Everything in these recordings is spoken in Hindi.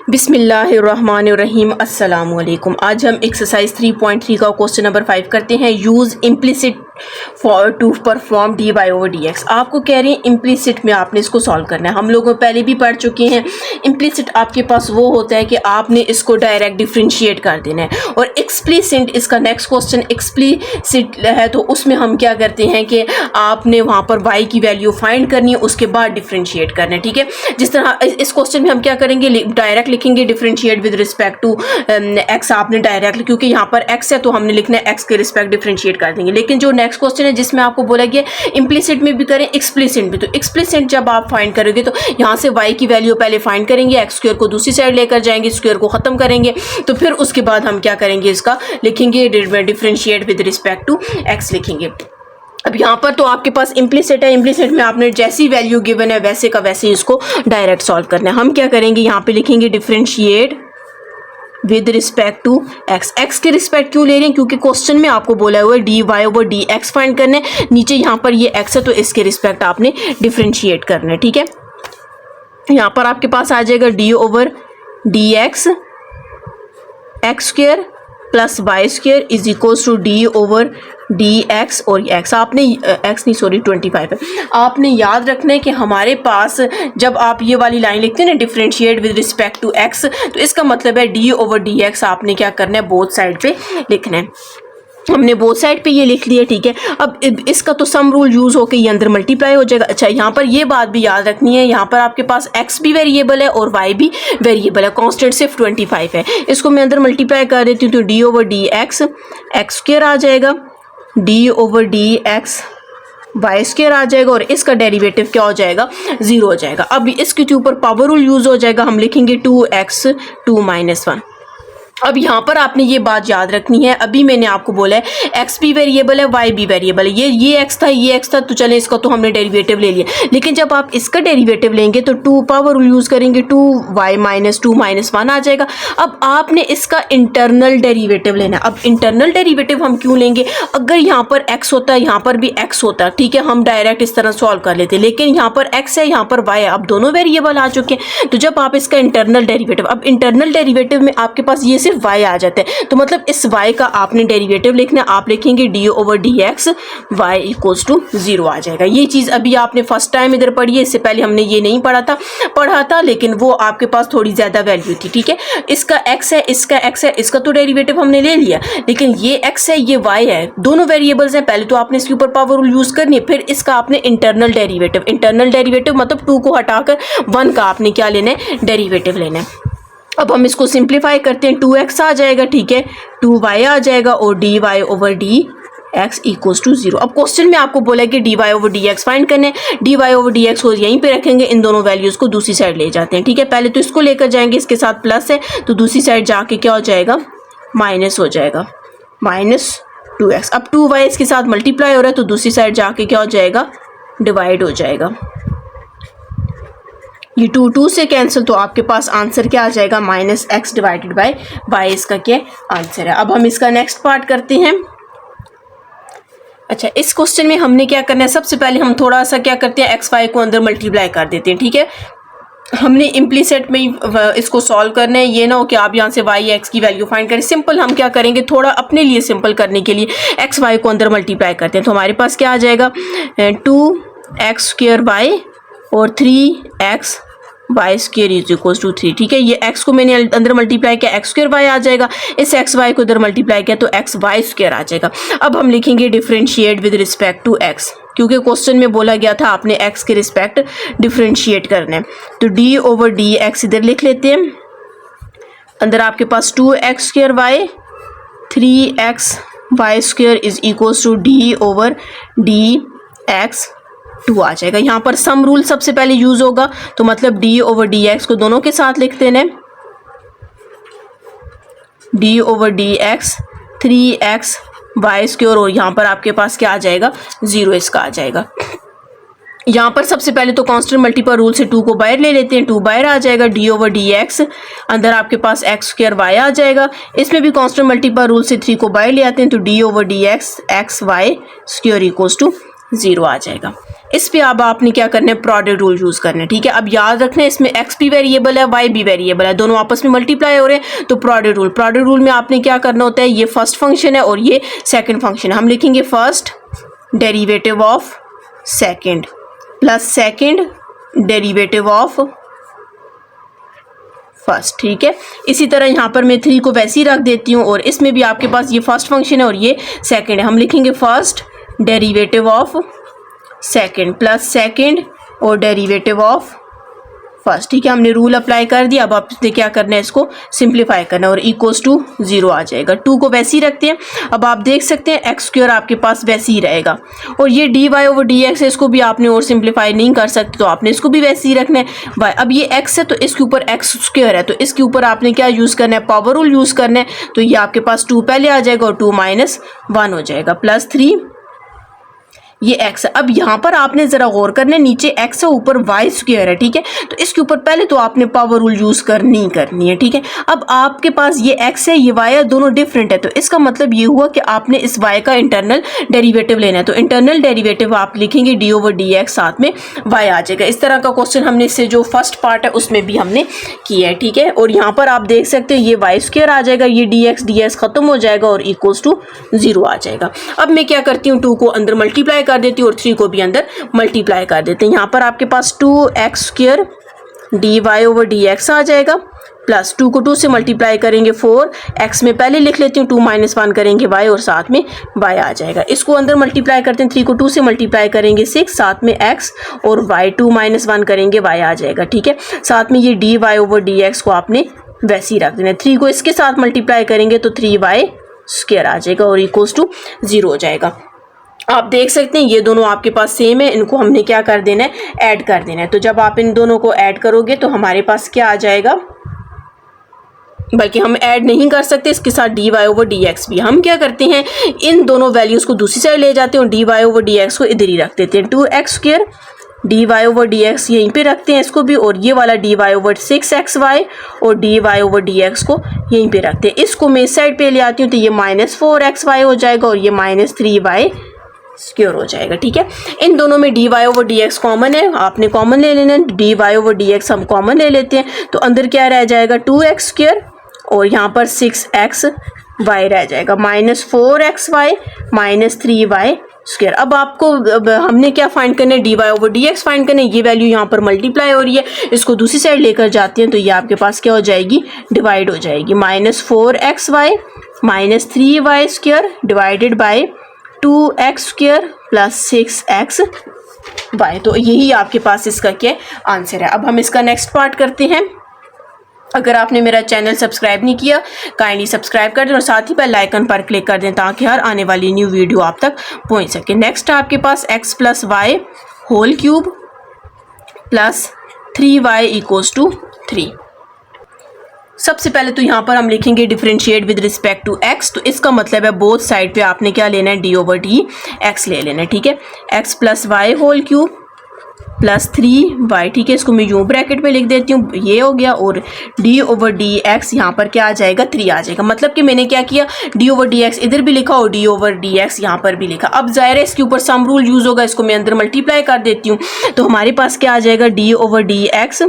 बिस्मिल्लाहिर्रहमानिर्रहीम अस्सलाम वालेकुम। आज हम एक्सरसाइज 3.3 का क्वेश्चन नंबर 5 करते हैं। Use implicit for to perform d y over d x. आपको कह रहे हैं इम्प्लिसिट में आपने इसको सॉल्व करना है। हम लोग पहले भी पढ़ चुके हैं। इम्प्लिसिट आपके पास वो होता है कि आपने इसको डायरेक्ट डिफ्रेंशिएट कर देना है, और एक्सप्लिसिट इसका नेक्स्ट क्वेश्चन एक्सप्लिसिट है, तो उसमें हम क्या करते हैं कि आपने वहाँ पर वाई की वैल्यू फाइंड करनी है, उसके बाद डिफ्रेंशिएट करना है। ठीक है, जिस तरह इस क्वेश्चन में हम क्या करेंगे, डायरेक्ट लिखेंगे differentiate with respect to x. आपने डायरेक्ट, क्योंकि यहाँ पर एक्स है तो हमने लिखना है एक्स के रिस्पेक्ट डिफरेंशिएट कर देंगे। लेकिन जो नेक्स्ट क्वेश्चन है जिसमें आपको बोला गया इम्प्लिसिट में भी करें एक्सप्लिसिट में, तो एक्सप्लिसिट जब आप फाइंड करोगे तो यहाँ से वाई की वैल्यू पहले फाइंड करेंगे, एक्स स्क्वायर को दूसरी साइड लेकर जाएंगे, स्क्वायर को खत्म करेंगे, तो फिर उसके बाद हम क्या करेंगे, इसका लिखेंगे differentiate with respect to x लिखेंगे। अब यहाँ पर तो आपके पास इम्प्लिसिट है, इम्प्लिसिट में आपने जैसी वैल्यू गिवन है वैसे का वैसे इसको डायरेक्ट सॉल्व करना है। हम क्या करेंगे, यहाँ पे लिखेंगे differentiate with respect to x. X के रिस्पेक्ट क्यों ले रहे हैं, क्योंकि क्वेश्चन में आपको बोला हुआ है d y over d x find करना है। नीचे यहाँ पर ये एक्स है तो इसके रिस्पेक्ट आपने डिफरेंशिएट करना है। ठीक है, यहाँ पर आपके पास आ जाएगा d over d x x square plus y square is equals to d over d x, और एक्स आपने एक्स नहीं सॉरी 25 है। आपने याद रखना है कि हमारे पास जब आप ये वाली लाइन लिखते हैं ना differentiate with respect to x, तो इसका मतलब है डी ओवर डी एक्स आपने क्या करना है, बोथ साइड पे लिखना है। हमने बोथ साइड पे ये लिख लिया। ठीक है, अब इसका तो सम रूल यूज़ होकर ये अंदर मल्टीप्लाई हो जाएगा। अच्छा, यहाँ पर ये बात भी याद रखनी है, यहाँ पर आपके पास x भी वेरिएबल है और y भी वेरिएबल है, कांस्टेंट सिर्फ 25 है। इसको मैं अंदर मल्टीप्लाई कर देती हूँ तो d over d x x square आ जाएगा, d over d x y square आ जाएगा, और इसका डेरिवेटिव क्या हो जाएगा, 0 हो जाएगा। अब इसके ऊपर पावर रूल यूज़ हो जाएगा, हम लिखेंगे 2x 2 - 1। अब यहाँ पर आपने ये बात याद रखनी है, अभी मैंने आपको बोला है x भी वेरिएबल है y भी वेरिएबल है। ये x था ये x था, तो चले इसका तो हमने डेरिवेटिव ले लिया। लेकिन जब आप इसका डेरिवेटिव लेंगे तो 2 पावर रूल यूज़ करेंगे, 2y - 2 - 1 आ जाएगा। अब आपने इसका इंटरनल डेरिवेटिव लेना है। अब इंटरनल डेरिवेटिव हम क्यों लेंगे, अगर यहाँ पर x होता है यहाँ पर भी x होता, ठीक है, हम डायरेक्ट इस तरह सॉल्व कर लेते, लेकिन यहाँ पर x है यहाँ पर y है, अब दोनों वेरिएबल आ चुके हैं। तो जब आप इसका इंटरनल डेरिवेटिव, अब इंटरनल डेरिवेटिव में आपके पास ये सिर्फ y आ जाता है, तो मतलब इस y का आपने डेरिवेटिव लिखना है। आप लिखेंगे d over d x y equals to 0 आ जाएगा। ये चीज़ अभी आपने फर्स्ट टाइम इधर पढ़ी है, इससे पहले हमने ये नहीं पढ़ा था, लेकिन वो आपके पास थोड़ी ज़्यादा वैल्यू थी। ठीक है, इसका x है इसका x है, इसका तो डेरिवेटिव हमने ले लिया, लेकिन ये x है ये y है, दोनों वेरिएबल्स हैं। पहले तो आपने इसके ऊपर पावर रूल यूज़ करनी है, फिर इसका आपने इंटरनल डेरिवेटिव मतलब 2 को हटाकर 1 का आपने क्या लेना है, डेरिवेटिव लेना है। अब हम इसको सिंप्लीफाई करते हैं, 2x आ जाएगा, ठीक है, 2y आ जाएगा, और d y over d x equals to 0। अब क्वेश्चन में आपको बोला है कि d y over d x find करना है। D y over d x को यहीं पे रखेंगे, इन दोनों वैल्यूज़ को दूसरी साइड ले जाते हैं। ठीक है, पहले तो इसको लेकर जाएंगे, इसके साथ प्लस है तो दूसरी साइड जाके क्या हो जाएगा, माइनस हो जाएगा, -2x। अब 2y इसके साथ मल्टीप्लाई हो रहा है तो दूसरी साइड जाके क्या हो जाएगा, डिवाइड हो जाएगा। ये 2 से कैंसिल, तो आपके पास आंसर क्या आ जाएगा, -x डिवाइडेड बाय y, इसका क्या आंसर है। अब हम इसका नेक्स्ट पार्ट करते हैं। अच्छा, इस क्वेश्चन में हमने क्या करना है, सबसे पहले हम थोड़ा सा क्या करते हैं, x y को अंदर मल्टीप्लाई कर देते हैं। ठीक है, हमने इम्प्लिसिट में इसको सॉल्व करना है, ये ना हो कि आप यहाँ से y x की वैल्यू फाइंड करें। सिंपल हम क्या करेंगे, थोड़ा अपने लिए सिंपल करने के लिए x y को अंदर मल्टीप्लाई करते हैं, तो हमारे पास क्या आ जाएगा, 2x स्क्वायर y और 3x y square is equals to 3। ठीक है, ये x को मैंने अंदर मल्टीप्लाई किया, एक्स स्क्वायर वाई आ जाएगा, इस एक्स वाई को इधर मल्टीप्लाई किया तो एक्स वाई स्क्वायर आ जाएगा। अब हम लिखेंगे differentiate with respect to x, क्योंकि क्वेश्चन में बोला गया था आपने x के रिस्पेक्ट डिफरेंशिएट करना है। तो डी ओवर डी एक्स इधर लिख लेते हैं, अंदर आपके पास 2x square y 3x y square is equals to d over d x 2 आ जाएगा। यहाँ पर सम रूल सबसे पहले यूज होगा, तो मतलब डी ओवर डी एक्स को दोनों के साथ लिख देना है, d over d x 3x y square, और यहाँ पर आपके पास क्या आ जाएगा, 0 इसका आ जाएगा। यहाँ पर सबसे पहले तो कांस्टेंट मल्टीपल रूल से 2 को बाहर ले लेते हैं, 2 बाहर आ जाएगा, डी ओवर डी एक्स, अंदर आपके पास एक्स स्क्वायर वाई आ जाएगा। इसमें भी कांस्टेंट मल्टीपल रूल से 3 को बाहर ले आते हैं, तो d over d x x y square equals to 0 आ जाएगा। इस पे अब आपने क्या करना है, प्रोडक्ट रूल यूज़ करना है, ठीक है। अब याद रखना है इसमें x भी वेरिएबल है, y भी वेरिएबल है, दोनों आपस में मल्टीप्लाई हो रहे हैं, तो प्रोडक्ट रूल में आपने क्या करना होता है, ये फर्स्ट फंक्शन है और ये सेकंड फंक्शन है। हम लिखेंगे first derivative of second plus second derivative of first, ठीक है। इसी तरह यहाँ पर मैं 3 को वैसे ही रख देती हूँ और इसमें भी आपके पास ये फर्स्ट फंक्शन है और ये सेकंड है। हम लिखेंगे first derivative of second plus second और डेरिवेटिव ऑफ फर्स्ट, ठीक है। हमने रूल अप्लाई कर दिया। अब आपने क्या करना है, इसको सिंप्लीफाई करना है और इक्वल्स टू 0 आ जाएगा। 2 को वैसे ही रखते हैं। अब आप देख सकते हैं एक्स स्क्वायर आपके पास वैसे ही रहेगा और ये dy ओवर dx है, इसको भी आपने और सिंप्लीफाई नहीं कर सकते तो आपने इसको भी वैसे ही रखना है y। अब ये x है तो इसके ऊपर एक्स स्क्वायर है तो इसके ऊपर आपने क्या यूज़ करना है, पावर रूल यूज़ करना है। तो ये आपके पास 2 पहले आ जाएगा और 2 माइनस 1 हो जाएगा प्लस 3 ये x है। अब यहाँ पर आपने जरा गौर करना है, नीचे x है ऊपर y स्क्वायर है, ठीक है। तो इसके ऊपर पहले तो आपने पावर रूल यूज करनी है, ठीक है। अब आपके पास ये x है ये y है, दोनों डिफरेंट है तो इसका मतलब ये हुआ कि आपने इस y का इंटरनल डेरिवेटिव लेना है। तो इंटरनल डेरिवेटिव आप लिखेंगे d ओवर dx, साथ में y आ जाएगा। इस तरह का क्वेश्चन हमने इससे जो फर्स्ट पार्ट है उसमें भी हमने किया है, ठीक है। और यहाँ पर आप देख सकते हैं ये y स्क्वायर आ जाएगा, ये dx खत्म हो जाएगा और इक्वल्स टू 0 आ जाएगा। अब मैं क्या करती हूँ, 2 को अंदर मल्टीप्लाई कर देती हूँ और 3 को भी अंदर मल्टीप्लाई कर देते हैं। यहाँ पर आपके पास 2x square dy over dx आ जाएगा प्लस 2 को 2 से मल्टीप्लाई करेंगे 4, x में पहले लिख लेती हूँ 2 माइनस 1 करेंगे y और साथ में y आ जाएगा। इसको अंदर मल्टीप्लाई करते हैं, 3 को 2 से मल्टीप्लाई करेंगे 6, साथ में x और y 2 माइनस 1 करेंगे y आ जाएगा, ठीक है। साथ में ये dy ओवर dx को आपने वैसे ही रख देना है। 3 को इसके साथ मल्टीप्लाई करेंगे तो 3y स्क्वायर आ जाएगा और इक्वल्स टू 0 हो जाएगा। आप देख सकते हैं ये दोनों आपके पास सेम है, इनको हमने क्या कर देना है, ऐड कर देना है। तो जब आप इन दोनों को ऐड करोगे तो हमारे पास क्या आ जाएगा, बल्कि हम ऐड नहीं कर सकते इसके साथ dy ओवर dx भी। हम क्या करते हैं, इन दोनों वैल्यूज़ को दूसरी साइड ले जाते हैं और dy ओवर dx को इधर ही रख देते हैं। 2x square dy over dx यहीं पे रखते हैं इसको भी, और ये वाला dy ओवर 6xy और dy ओवर dx को यहीं पे रखते हैं। इसको मैं इस साइड पे ले आती हूँ तो ये -4xy हो जाएगा और ये -3y स्क्वायर हो जाएगा, ठीक है। इन दोनों में dy ओवर dx कॉमन है, आपने कॉमन ले लेना है। dy ओवर dx हम कॉमन ले लेते हैं तो अंदर क्या रह जाएगा, 2x स्क्वायर और यहाँ पर 6xy रह जाएगा, -4xy -3y स्क्वायर। अब हमने क्या फाइंड करना है, dy ओवर dx फाइंड करना है। ये वैल्यू यहाँ पर मल्टीप्लाई हो रही है, इसको दूसरी साइड लेकर जाते हैं तो ये आपके पास क्या हो जाएगी, डिवाइड हो जाएगी। -4xy -3y square divided by 2x square plus 6xy। तो यही आपके पास इसका क्या आंसर है। अब हम इसका नेक्स्ट पार्ट करते हैं। अगर आपने मेरा चैनल सब्सक्राइब नहीं किया काइंडली सब्सक्राइब कर दें और साथ ही बेल आइकन पर क्लिक कर दें ताकि हर आने वाली न्यू वीडियो आप तक पहुंच सके। नेक्स्ट आपके पास x plus y whole cube plus 3y equals to 3। सबसे पहले तो यहाँ पर हम लिखेंगे differentiate with respect to x। तो इसका मतलब है बोथ साइड पे आपने क्या लेना है, d ओवर डी एक्स ले लेना है, ठीक है। x plus y whole cube plus 3y, ठीक है। इसको मैं यूँ ब्रैकेट में लिख देती हूँ, ये हो गया। और d ओवर डी एक्स यहाँ पर क्या आ जाएगा, 3 आ जाएगा। मतलब कि मैंने क्या किया, d ओवर डी एक्स इधर भी लिखा और d ओवर डी एक्स यहाँ पर भी लिखा। अब ज़ाहिर है इसके ऊपर सम रूल यूज़ होगा, इसको मैं अंदर मल्टीप्लाई कर देती हूँ तो हमारे पास क्या आ जाएगा, d over d x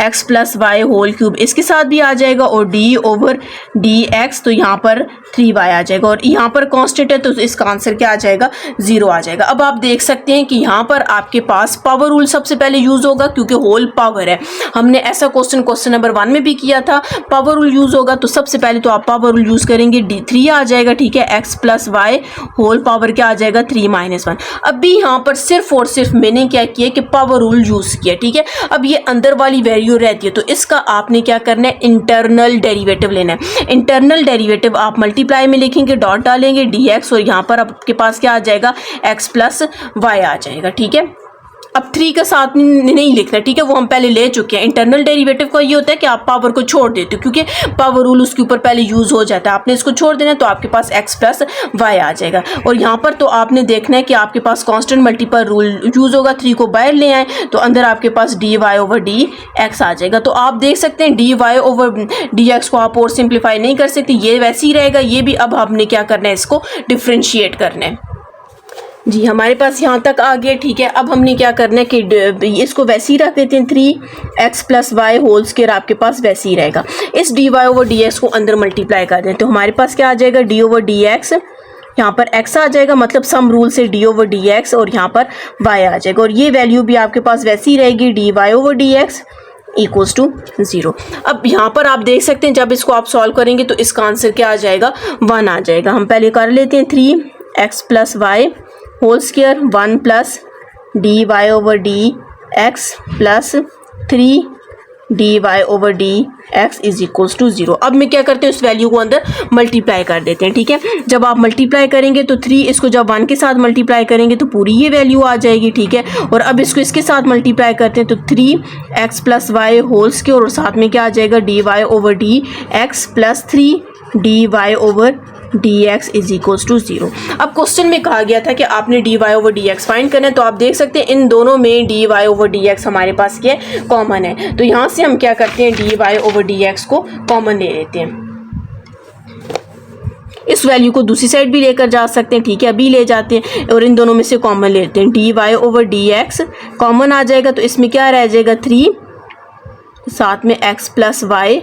x plus y whole cube इसके साथ भी आ जाएगा और d ओवर डी एक्स, तो यहाँ पर 3y आ जाएगा और यहाँ पर कांस्टेंट है तो इसका आंसर क्या आ जाएगा, 0 आ जाएगा। अब आप देख सकते हैं कि यहाँ पर आपके पास पावर रूल सबसे पहले यूज़ होगा क्योंकि होल पावर है। हमने ऐसा क्वेश्चन नंबर 1 में भी किया था, पावर रूल यूज़ होगा तो सबसे पहले तो आप पावर रूल यूज़ करेंगे, d3 आ जाएगा, ठीक है। x plus y whole power क्या आ जाएगा, 3 माइनस 1। अब भी यहाँ पर सिर्फ और सिर्फ मैंने क्या किया कि पावर रूल यूज़ किया, ठीक है। अब ये अंदर वाली वैल्यू रहती है तो इसका आपने क्या करना है, इंटरनल डेरिवेटिव लेना है। इंटरनल डेरिवेटिव आप मल्टीप्लाई में लिखेंगे, डॉट डालेंगे dx और यहाँ पर आपके पास क्या आ जाएगा, x प्लस वाई आ जाएगा, ठीक है। अब 3 का साथ नहीं लिखना, ठीक है, वो हम पहले ले चुके हैं। इंटरनल डेरिवेटिव का ये होता है कि आप पावर को छोड़ देते हो क्योंकि पावर रूल उसके ऊपर पहले यूज़ हो जाता है, आपने इसको छोड़ देना तो आपके पास x प्लस वाई आ जाएगा। और यहाँ पर तो आपने देखना है कि आपके पास कांस्टेंट मल्टीपल रूल यूज़ होगा, 3 को बाहर ले आए तो अंदर आपके पास dy ओवर डी एक्स आ जाएगा। तो आप देख सकते हैं dy ओवर डी एक्स को आप और सिंप्लीफाई नहीं कर सकते, ये वैसे ही रहेगा। ये भी अब हमने क्या करना है, इसको डिफ्रेंशिएट करना है। जी हमारे पास यहाँ तक आ गया, ठीक है। अब हमने क्या करना है कि इसको वैसे ही रख देते हैं, 3x plus y whole square आपके पास वैसे ही रहेगा। इस d y over d x को अंदर मल्टीप्लाई कर दें तो हमारे पास क्या आ जाएगा, डी ओवर डी एक्स, यहाँ पर x आ जाएगा, मतलब सम रूल से डी ओवर डी एक्स, और यहाँ पर y आ जाएगा, और ये वैल्यू भी आपके पास वैसी ही रहेगी, d y over d x equals to 0। अब यहाँ पर आप देख सकते हैं जब इसको आप सॉल्व करेंगे तो इसका आंसर क्या आ जाएगा, 1 आ जाएगा। हम पहले कर लेते हैं, 3x plus y whole square 1 plus d y over d x plus 3 d y over d x is equals to 0। अब मैं क्या करते हैं, उस वैल्यू को अंदर मल्टीप्लाई कर देते हैं, ठीक है। जब आप मल्टीप्लाई करेंगे तो 3 इसको जब 1 के साथ मल्टीप्लाई करेंगे तो पूरी ये वैल्यू आ जाएगी, ठीक है। और अब इसको इसके साथ मल्टीप्लाई करते हैं तो 3x plus y whole square और साथ में क्या आ जाएगा, d y over d x plus 3 d y over d x is equals to 0। अब क्वेश्चन में कहा गया था कि आपने d y over d x find करना है, तो आप देख सकते हैं इन दोनों में d y over d x हमारे पास क्या कॉमन है, तो यहाँ से हम क्या करते हैं, d y over d x को कॉमन ले लेते हैं। इस वैल्यू को दूसरी साइड भी लेकर जा सकते हैं, ठीक है, अभी ले जाते हैं और इन दोनों में से कॉमन लेते हैं, d y over d x common आ जाएगा तो इसमें क्या रह जाएगा, 3 साथ में x प्लस वाई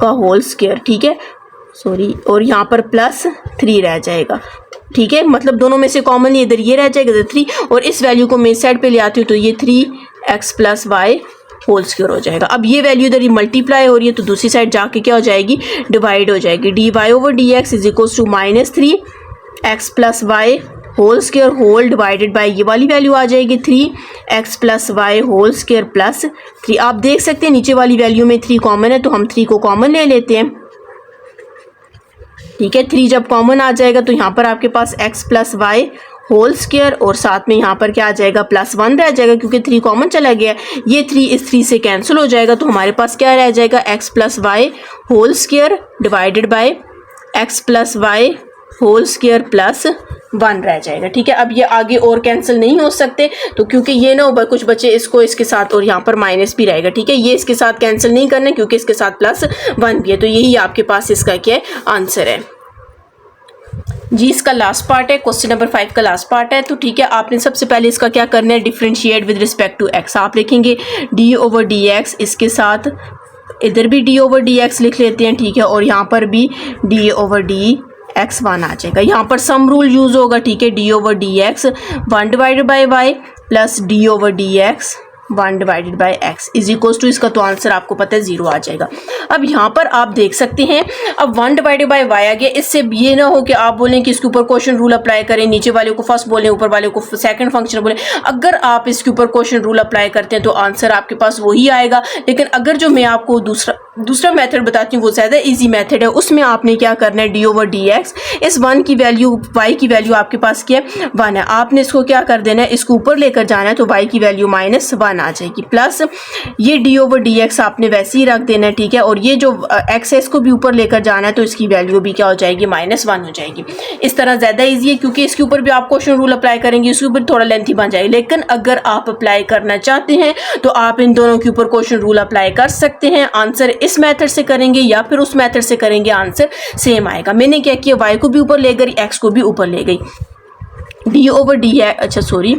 का होल स्क्वायर, ठीक है, सॉरी, और यहाँ पर प्लस 3 रह जाएगा, ठीक है, मतलब दोनों में से कॉमन इधर ये रह जाएगा, इधर 3, और इस वैल्यू को मैं इस साइड पे ले आती हूँ तो ये 3x plus y whole square हो जाएगा। अब ये वैल्यू इधर ही मल्टीप्लाई हो रही है तो दूसरी साइड जाके क्या हो जाएगी, डिवाइड हो जाएगी, d y over d x is equals to -3x plus y whole square whole divided by ये वाली वैल्यू आ जाएगी 3x plus y whole square plus 3। आप देख सकते हैं नीचे वाली वैल्यू में 3 कॉमन है तो हम 3 को कॉमन ले लेते हैं, ठीक है। 3 जब कॉमन आ जाएगा तो यहाँ पर आपके पास x plus y whole square और साथ में यहाँ पर क्या आ जाएगा, +1 रह जाएगा क्योंकि 3 कॉमन चला गया, ये 3 इस 3 से कैंसिल हो जाएगा तो हमारे पास क्या रह जाएगा, x plus y whole square divided by x plus y whole square plus 1 रह जाएगा, ठीक है। अब ये आगे और कैंसिल नहीं हो सकते तो क्योंकि ये ना हो कुछ बच्चे इसको इसके साथ और यहाँ पर माइनस भी रहेगा, ठीक है, ये इसके साथ कैंसिल नहीं करना क्योंकि इसके साथ +1 भी है, तो यही आपके पास इसका क्या आंसर है जी। इसका लास्ट पार्ट है, क्वेश्चन नंबर 5 का लास्ट पार्ट है, तो ठीक है, आपने सबसे पहले इसका क्या करना है, differentiate with respect to x। आप लिखेंगे d ओवर डी एक्स, इसके साथ इधर भी d ओवर डी एक्स लिख लेते हैं, ठीक है, और यहाँ पर भी d ओवर डी एक्स 1 आ जाएगा। यहाँ पर सम रूल यूज होगा, ठीक है, d over d x 1 divided by y plus d over d x 1 divided by x is equals to, इसका तो आंसर आपको पता है 0 आ जाएगा। अब यहाँ पर आप देख सकते हैं, अब 1 डिवाइडेड बाई y आ गया, इससे ये ना हो कि आप बोलें कि इसके ऊपर क्वेश्चन रूल अप्लाई करें, नीचे वाले को फर्स्ट बोलें ऊपर वाले को सेकंड फंक्शन बोलें। अगर आप इसके ऊपर क्वेश्चन रूल अप्लाई करते हैं तो आंसर आपके पास वही आएगा, लेकिन अगर जो मैं आपको दूसरा मेथड बताती हूँ वो ज़्यादा इजी मेथड है, उसमें आपने क्या करना है, डी ओवर डी एक्स, इस 1 की वैल्यू y की वैल्यू आपके पास क्या है 1 है, आपने इसको क्या कर देना है, इसको ऊपर लेकर जाना है तो y की वैल्यू -1 आ जाएगी, प्लस ये d ओवर डी एक्स आपने वैसे ही रख देना है, ठीक है, और ये जो x है इसको भी ऊपर लेकर जाना है तो इसकी वैल्यू भी क्या हो जाएगी, -1 हो जाएगी। इस तरह ज़्यादा ईजी है क्योंकि इसके ऊपर भी आप क्वेश्चन रूल अप्लाई करेंगे, इसके ऊपर थोड़ा लेंथी बन जाएगी, लेकिन अगर आप अप्लाई करना चाहते हैं तो आप इन दोनों के ऊपर क्वेश्चन रूल अप्लाई कर सकते हैं। आंसर इस मेथड से करेंगे या फिर उस मेथड से करेंगे, आंसर सेम आएगा। मैंने क्या किया, y को भी ऊपर ले गई, x को भी ऊपर ले गई, d ओवर डी है, अच्छा सॉरी,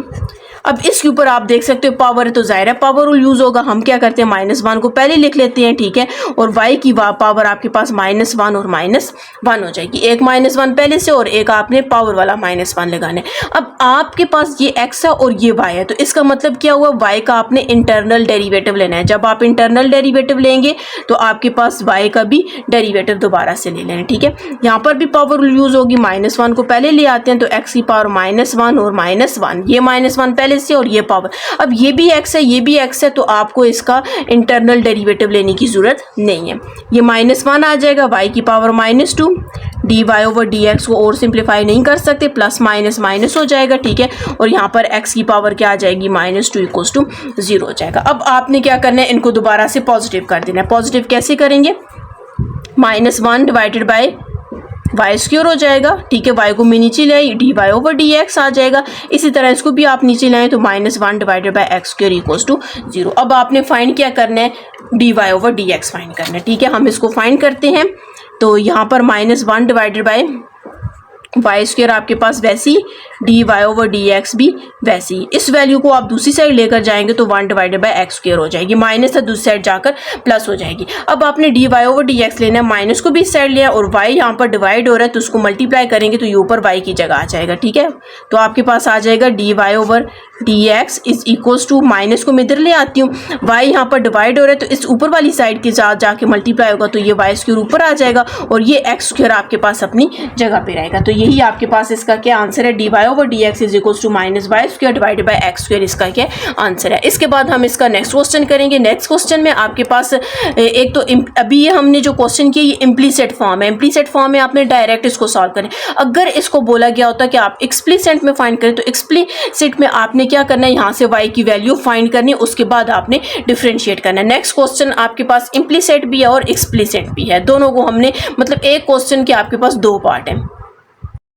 अब इसके ऊपर आप देख सकते हो पावर है तो जाहिर है पावर रूल यूज होगा, हम क्या करते हैं -1 को पहले लिख लेते हैं, ठीक है, और y की पावर आपके पास -1 और -1 हो जाएगी, एक -1 पहले से और एक आपने पावर वाला -1 लगाना है। अब आपके पास ये x है और ये y है, तो इसका मतलब क्या हुआ, y का आपने इंटरनल डेरिवेटिव लेना है। जब आप इंटरनल डेरिवेटिव लेंगे तो आपके पास y का भी डेरिवेटिव दोबारा से ले लेना है, ठीक है। यहाँ पर भी पावर रूल यूज होगी, -1 को पहले ले आते हैं तो x की पावर -1 और -1, ये -1 पहले से और ये पावर, अब ये भी x है ये भी x है तो आपको इसका इंटरनल डेरिवेटिव लेने की जरूरत नहीं है। ये -1 आ जाएगा, y की power -2, d y over d x को और सिंप्लीफाई नहीं कर सकते, प्लस माइनस माइनस हो जाएगा, ठीक है, और यहाँ पर x की पावर क्या आ जाएगी, -2 = 0 हो जाएगा। अब आपने क्या करना है, इनको दोबारा से पॉजिटिव कर देना है। पॉजिटिव कैसे करेंगे, -1 डिवाइडेड बाय वाई स्क्वायर हो जाएगा, ठीक है, y को मैं नीचे ले आई, d y over d x आ जाएगा। इसी तरह इसको भी आप नीचे लाएं तो -1 डिवाइडेड बाय x स्क्वायर = 0। अब आपने फाइंड क्या करना है, d y over d x find करना है, ठीक है, हम इसको फाइंड करते हैं। तो यहाँ पर -1 डिवाइडेड बाय वाई स्क्वायर आपके पास वैसे ही d y over d x भी वैसी ही। इस वैल्यू को आप दूसरी साइड लेकर जाएंगे तो 1 डिवाइडेड बाई एक्स स्क्वायर हो जाएगी, माइनस है दूसरी साइड जाकर प्लस हो जाएगी। अब आपने d y over d x लेना है, माइनस को भी इस साइड लिया और वाई यहाँ पर डिवाइड हो रहा है तो उसको मल्टीप्लाई करेंगे तो ये ऊपर वाई की जगह आ जाएगा। ठीक है, तो आपके पास आ जाएगा d y over d x is equals to, minus को मैं इधर ले आती हूँ, वाई यहाँ पर डिवाइड हो रहा है तो इस ऊपर वाली साइड के साथ जाके मल्टीप्लाई होगा तो ये वाई स्क्वायर ऊपर आ जाएगा और ये एक्स स्क्वायर आपके पास अपनी जगह पे रहेगा। तो यही आपके पास इसका क्या आंसर है, d y over d x is equals to minus y square divided by x square, इसका क्या आंसर है। इसके बाद हम इसका नेक्स्ट क्वेश्चन करेंगे। नेक्स्ट क्वेश्चन में आपके पास एक तो अभी ये हमने जो क्वेश्चन किया ये इम्प्लीसिट फॉर्म है, इम्प्लीसिट फॉर्म में आपने डायरेक्ट इसको सॉल्व करें। अगर इसको बोला गया होता कि आप एक्सप्लिसिट में फाइंड करें तो एक्सप्लिसिट में आपने क्या करना है, यहाँ से y की वैल्यू फाइंड करनी है, उसके बाद आपने डिफरेंशिएट करना है। नेक्स्ट क्वेश्चन आपके पास इम्प्लीसिट भी है और एक्सप्लिसिट भी है, दोनों को हमने मतलब एक क्वेश्चन के आपके पास दो पार्ट है।